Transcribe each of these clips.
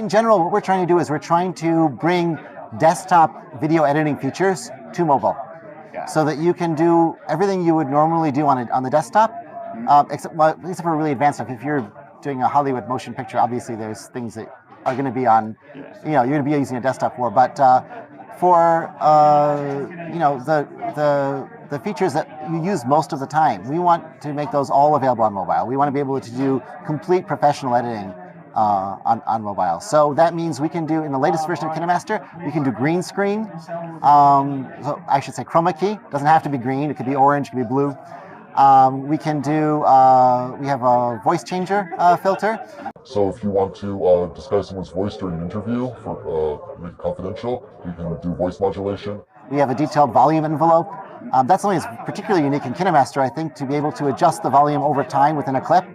In general, what we're trying to do is we're trying to bring desktop video editing features to mobile, so that you can do everything you would normally do on the desktop, except for really advanced stuff. If you're doing a Hollywood motion picture, obviously there's things that are going to be on, you're going to be using a desktop for. But for the features that you use most of the time, we want to make those all available on mobile. We want to be able to do complete professional editing on mobile. So that means we can do, in the latest version of KineMaster, we can do green screen. So I should say chroma key. Doesn't have to be green. It could be orange. It could be blue. We can do. We have a voice changer filter. So if you want to disguise someone's voice during an interview for make it confidential, you can do voice modulation. We have a detailed volume envelope. That's something that's particularly unique in KineMaster, I think, to be able to adjust the volume over time within a clip.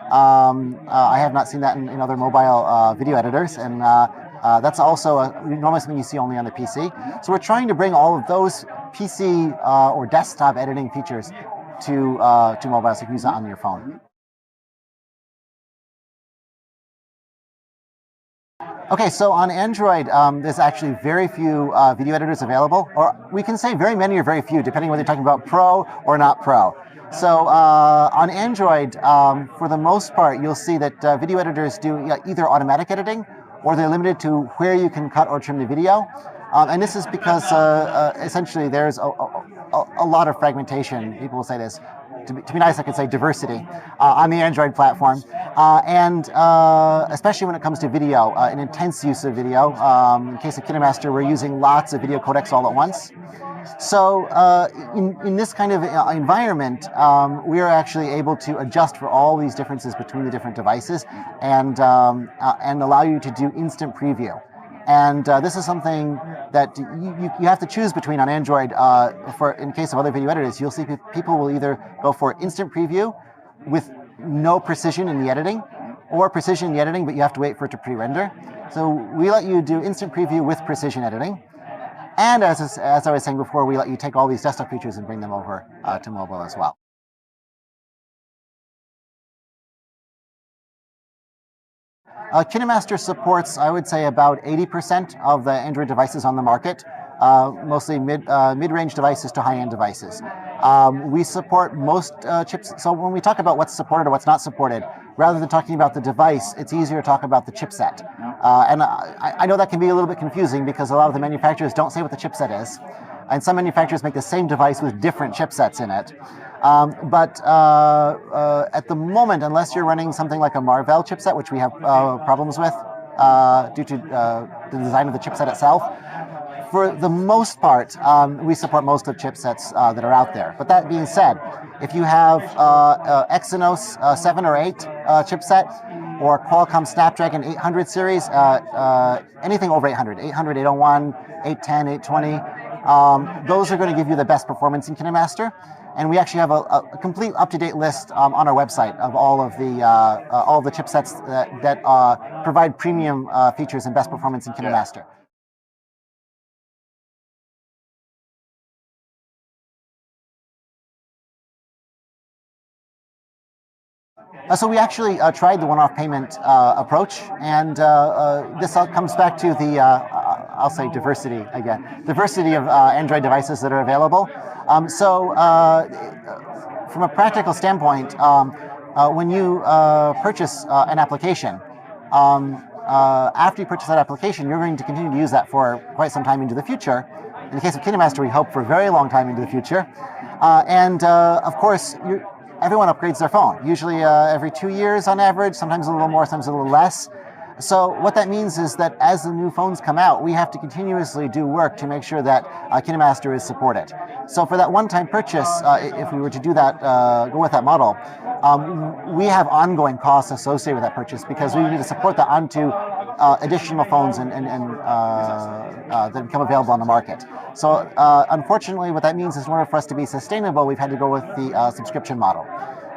I have not seen that in other mobile video editors, and that's also normally something you see only on the PC. So we're trying to bring all of those PC or desktop editing features to mobile, so you can use that on your phone. Okay, so on Android, there's actually very few video editors available, or we can say very many or very few, depending whether you're talking about pro or not pro. So on Android, for the most part, you'll see that video editors do either automatic editing, or they're limited to where you can cut or trim the video. And this is because essentially there's a lot of fragmentation. People will say this. To be nice, I could say diversity on the Android platform. And especially when it comes to video, an intense use of video. In the case of KineMaster, we're using lots of video codecs all at once. So in this kind of environment, we are actually able to adjust for all these differences between the different devices and allow you to do instant preview. And this is something that you have to choose between on Android. In case of other video editors, you'll see people will either go for instant preview with no precision in the editing, or precision in the editing, but you have to wait for it to pre-render. So we let you do instant preview with precision editing. And as I was saying before, we let you take all these desktop features and bring them over to mobile as well. KineMaster supports, I would say, about 80% of the Android devices on the market, mostly mid-range devices to high-end devices. We support most chips. So when we talk about what's supported or what's not supported, rather than talking about the device, it's easier to talk about the chipset. And I know that can be a little bit confusing because a lot of the manufacturers don't say what the chipset is. And some manufacturers make the same device with different chipsets in it. But at the moment, unless you're running something like a Marvell chipset, which we have problems with due to the design of the chipset itself, for the most part, we support most of chipsets that are out there. But that being said, if you have Exynos 7 or 8 chipset, or Qualcomm Snapdragon 800 series, anything over 800, 800, 801, 810, 820, those are going to give you the best performance in KineMaster. And we actually have a complete up-to-date list on our website of all of the chipsets that provide premium features and best performance in KineMaster. So we actually tried the one-off payment approach, and this comes back to the, I'll say diversity again, diversity of Android devices that are available. So from a practical standpoint, when you purchase an application, after you purchase that application, you're going to continue to use that for quite some time into the future. In the case of KineMaster, we hope for a very long time into the future. And of course, everyone upgrades their phone, usually every 2 years on average, sometimes a little more, sometimes a little less. So what that means is that as the new phones come out, we have to continuously do work to make sure that KineMaster is supported. So for that one-time purchase, if we were to do that, go with that model, we have ongoing costs associated with that purchase because we need to support that onto additional phones and that become available on the market. So unfortunately, what that means is in order for us to be sustainable, we've had to go with the subscription model.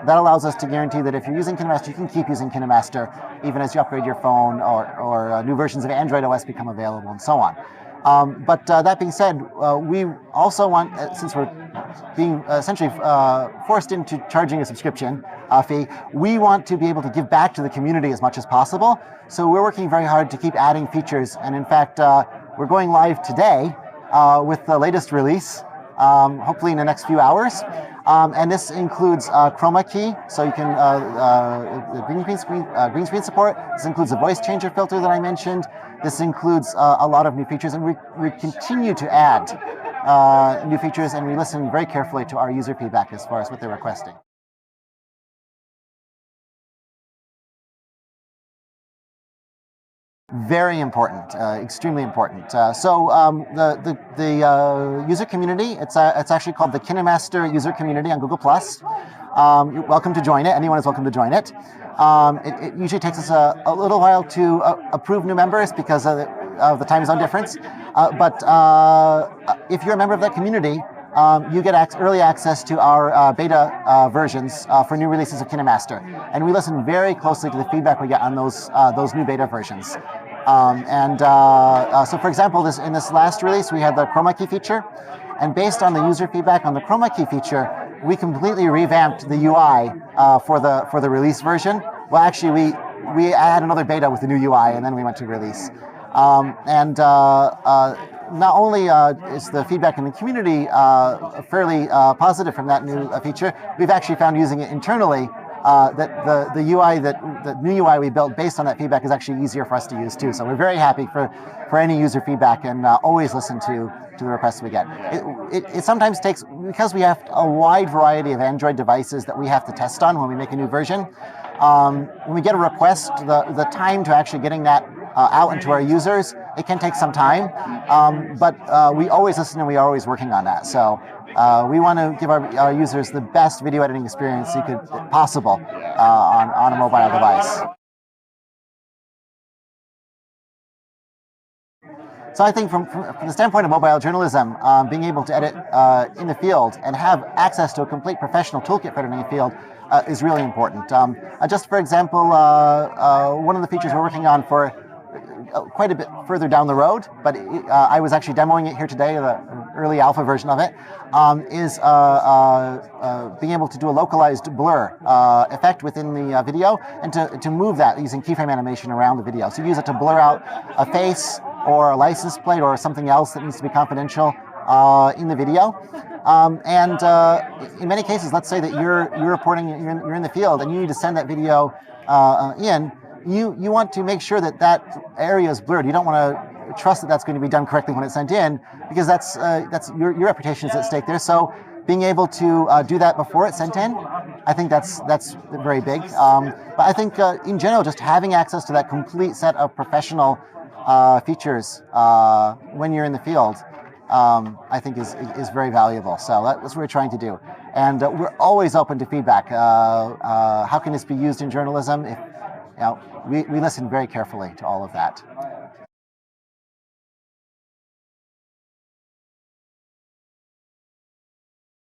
That allows us to guarantee that if you're using KineMaster, you can keep using KineMaster even as you upgrade your phone or new versions of Android OS become available and so on. But that being said, we also want, since we're being essentially forced into charging a subscription fee, we want to be able to give back to the community as much as possible. So we're working very hard to keep adding features. And in fact, we're going live today with the latest release, hopefully in the next few hours. And this includes chroma key, so you can green screen support. This includes the voice changer filter that I mentioned. This includes a lot of new features, and we continue to add new features, and we listen very carefully to our user feedback as far as what they're requesting. Very important, extremely important. So the user community, it's actually called the KineMaster user community on Google+. You're welcome to join it. Anyone is welcome to join it. It usually takes us a little while to approve new members because of the time zone difference. But if you're a member of that community, you get early access to our beta versions for new releases of KineMaster, and we listen very closely to the feedback we get on those new beta versions. So, for example, in this last release, we had the chroma key feature, and based on the user feedback on the chroma key feature, we completely revamped the UI for the release version. Well, actually, we had another beta with the new UI, and then we went to release. Not only is the feedback in the community fairly positive from that new feature, we've actually found using it internally that the new UI we built based on that feedback is actually easier for us to use too. So we're very happy for any user feedback, and always listen to the requests we get. It sometimes takes, because we have a wide variety of Android devices that we have to test on when we make a new version. When we get a request, the time to actually getting that out into our users, it can take some time, but we always listen and we are always working on that. So we want to give our users the best video editing experience possible on a mobile device. So I think from the standpoint of mobile journalism, being able to edit in the field and have access to a complete professional toolkit for editing in the field is really important. Just for example, one of the features we're working on for quite a bit further down the road, but I was actually demoing it here today, the early alpha version of it, is being able to do a localized blur effect within the video, and to move that using keyframe animation around the video. So you use it to blur out a face or a license plate or something else that needs to be confidential in the video. In many cases, let's say that you're reporting, you're in the field and you need to send that video in. You want to make sure that area is blurred. You don't want to trust that that's going to be done correctly when it's sent in, because that's your reputation is at stake there. So being able to do that before it's sent in, I think that's very big. But I think in general, just having access to that complete set of professional features when you're in the field, I think is very valuable. So that's what we're trying to do, and we're always open to feedback. How can this be used in journalism? We listen very carefully to all of that.